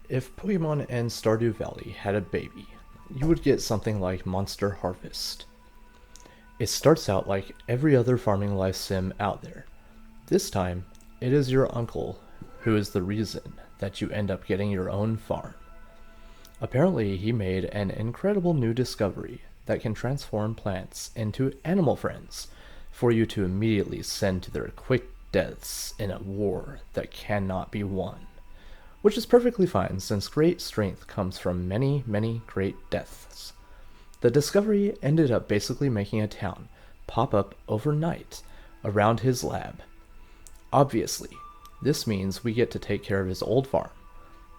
If Pokemon and Stardew Valley had a baby, you would get something like Monster Harvest. It starts out like every other farming life sim out there. This time, it is your uncle who is the reason that you end up getting your own farm. Apparently, he made an incredible new discovery that can transform plants into animal friends for you to immediately send to their quick deaths in a war that cannot be won. Which is perfectly fine since great strength comes from many, many great deaths. The discovery ended up basically making a town pop up overnight around his lab. Obviously, this means we get to take care of his old farm.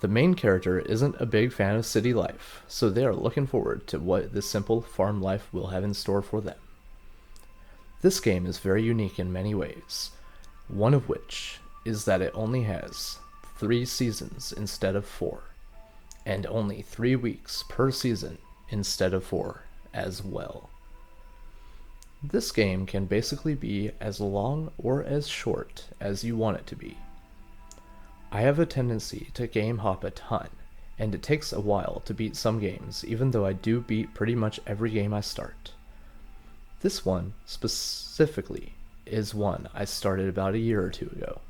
The main character isn't a big fan of city life, so they are looking forward to what this simple farm life will have in store for them. This game is very unique in many ways, one of which is that it only has 3 seasons instead of 4, and only 3 weeks per season instead of 4 as well. This game can basically be as long or as short as you want it to be. I have a tendency to game hop a ton, and it takes a while to beat some games, even though I do beat pretty much every game I start. This one, specifically, is one I started about a year or two ago,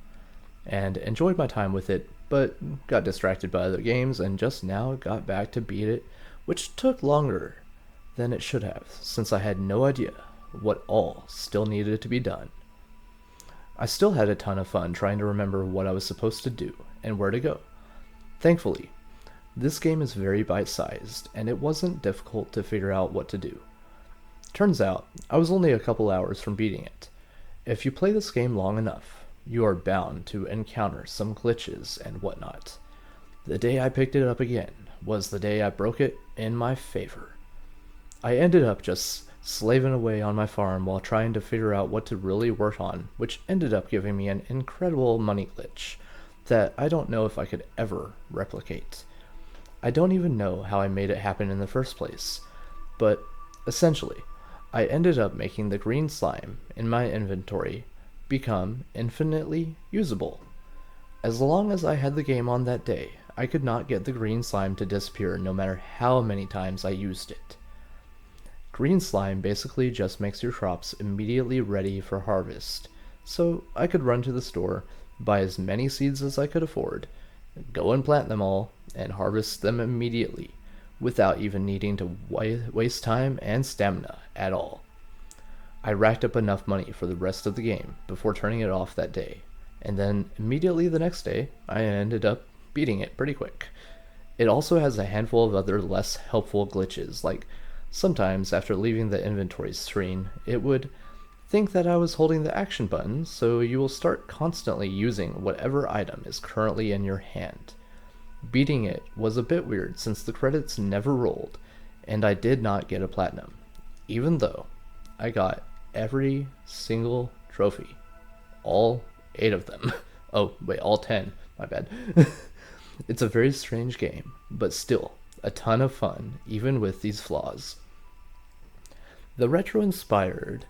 and enjoyed my time with it, but got distracted by other games and just now got back to beat it, which took longer than it should have, since I had no idea what all still needed to be done. I still had a ton of fun trying to remember what I was supposed to do and where to go. Thankfully, this game is very bite-sized, and it wasn't difficult to figure out what to do. Turns out, I was only a couple hours from beating it. If you play this game long enough, you are bound to encounter some glitches and whatnot. The day I picked it up again was the day I broke it in my favor. I ended up just slaving away on my farm while trying to figure out what to really work on, which ended up giving me an incredible money glitch that I don't know if I could ever replicate. I don't even know how I made it happen in the first place, but essentially, I ended up making the green slime in my inventory become infinitely usable. As long as I had the game on that day, I could not get the green slime to disappear no matter how many times I used it. Green slime basically just makes your crops immediately ready for harvest, so I could run to the store, buy as many seeds as I could afford, go and plant them all, and harvest them immediately, without even needing to waste time and stamina at all. I racked up enough money for the rest of the game before turning it off that day, and then immediately the next day, I ended up beating it pretty quick. It also has a handful of other less helpful glitches, like sometimes after leaving the inventory screen, it would think that I was holding the action button, so you will start constantly using whatever item is currently in your hand. Beating it was a bit weird since the credits never rolled, and I did not get a platinum, even though I got every single trophy. All 8 of them. Oh, wait, all 10. My bad. It's a very strange game, but still a ton of fun, even with these flaws. The retro-inspired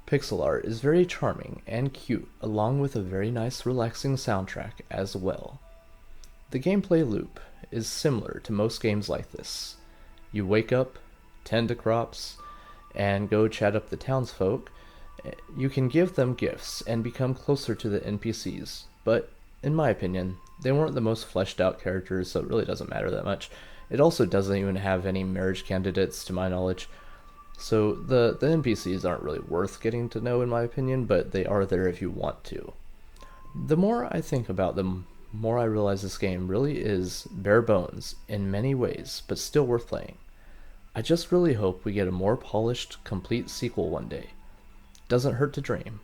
pixel art is very charming and cute, along with a very nice relaxing soundtrack as well. The gameplay loop is similar to most games like this. You wake up, tend to crops, and go chat up the townsfolk. You can give them gifts and become closer to the NPCs, but in my opinion, they weren't the most fleshed out characters, so it really doesn't matter that much. It also doesn't even have any marriage candidates to my knowledge, so the NPCs aren't really worth getting to know in my opinion, but they are there if you want to. The more I think about them, more I realize this game really is bare bones in many ways, but still worth playing. I just really hope we get a more polished, complete sequel one day. Doesn't hurt to dream.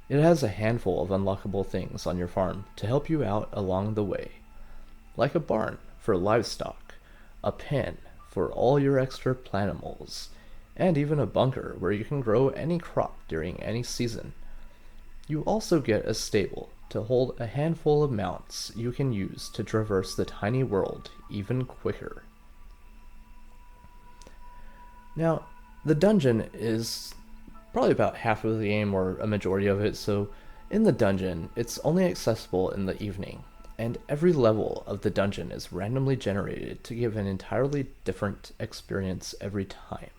It has a handful of unlockable things on your farm to help you out along the way, like a barn for livestock, a pen for all your extra plantimals, and even a bunker where you can grow any crop during any season. You also get a stable to hold a handful of mounts you can use to traverse the tiny world even quicker. Now, the dungeon is probably about half of the game or a majority of it, so in the dungeon, it's only accessible in the evening, and every level of the dungeon is randomly generated to give an entirely different experience every time.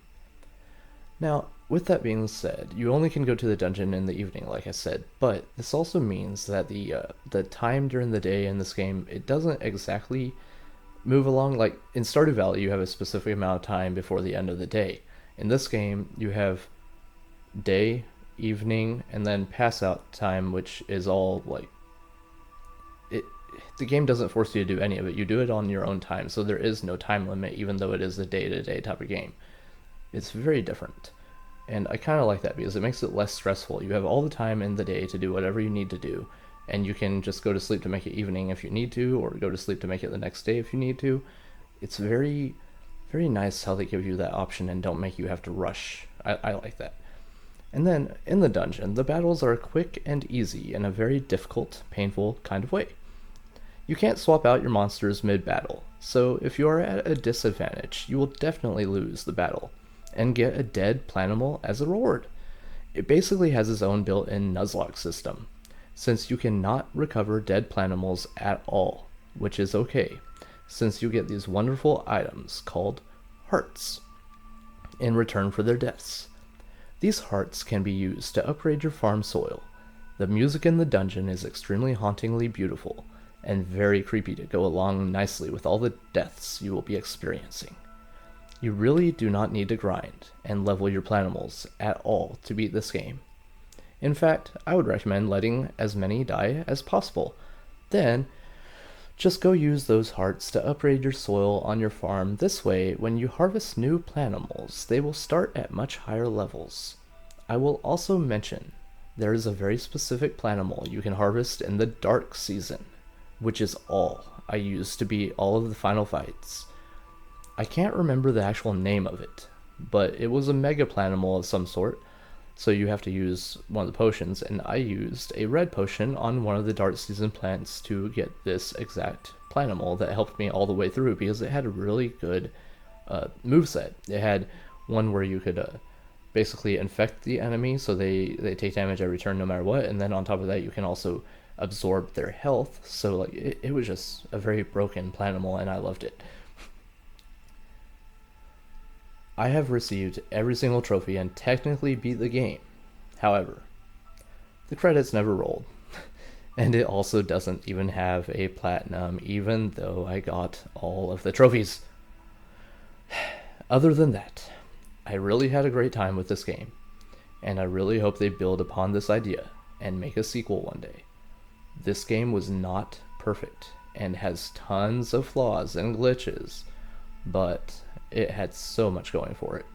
Now, with that being said, you only can go to the dungeon in the evening, like I said, but this also means that the time during the day in this game, it doesn't exactly move along. Like in Stardew Valley, you have a specific amount of time before the end of the day. In this game, you have day, evening, and then pass out time, which is all like it. The game doesn't force you to do any of it. You do it on your own time, so there is no time limit, even though it is a day-to-day type of game. It's very different. And I kind of like that because it makes it less stressful. You have all the time in the day to do whatever you need to do, and you can just go to sleep to make it evening if you need to, or go to sleep to make it the next day if you need to. It's very, very nice how they give you that option and don't make you have to rush. I like that. And then in the dungeon, the battles are quick and easy in a very difficult, painful kind of way. You can't swap out your monsters mid-battle, so if you are at a disadvantage, you will definitely lose the battle and get a dead planimal as a reward. It basically has its own built-in Nuzlocke system, since you cannot recover dead planimals at all, which is okay, since you get these wonderful items called hearts in return for their deaths. These hearts can be used to upgrade your farm soil. The music in the dungeon is extremely hauntingly beautiful, and very creepy to go along nicely with all the deaths you will be experiencing. You really do not need to grind and level your planimals at all to beat this game. In fact, I would recommend letting as many die as possible. Then, just go use those hearts to upgrade your soil on your farm. This way, when you harvest new planimals, they will start at much higher levels. I will also mention there is a very specific planimal you can harvest in the dark season, which is all I use to beat all of the final fights. I can't remember the actual name of it, but it was a mega planimal of some sort, so you have to use one of the potions, and I used a red potion on one of the dark season plants to get this exact planimal that helped me all the way through because it had a really good moveset. It had one where you could basically infect the enemy so they take damage every turn no matter what, and then on top of that you can also absorb their health, so like it was just a very broken planimal and I loved it. I have received every single trophy and technically beat the game. However, the credits never rolled. And it also doesn't even have a platinum, even though I got all of the trophies. Other than that, I really had a great time with this game, and I really hope they build upon this idea and make a sequel one day. This game was not perfect and has tons of flaws and glitches, but it had so much going for it.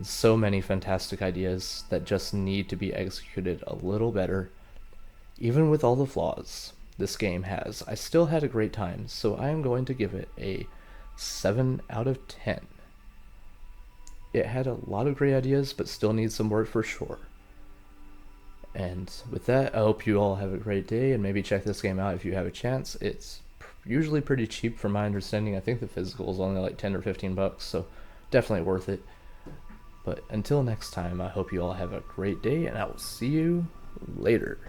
So many fantastic ideas that just need to be executed a little better. Even with all the flaws this game has, I still had a great time, so I am going to give it a 7 out of 10. It had a lot of great ideas, but still needs some work for sure. And with that, I hope you all have a great day, and maybe check this game out if you have a chance. It's usually pretty cheap from my understanding. I think the physical is only like 10 or 15 bucks, so definitely worth it. But until next time, I hope you all have a great day, and I will see you later.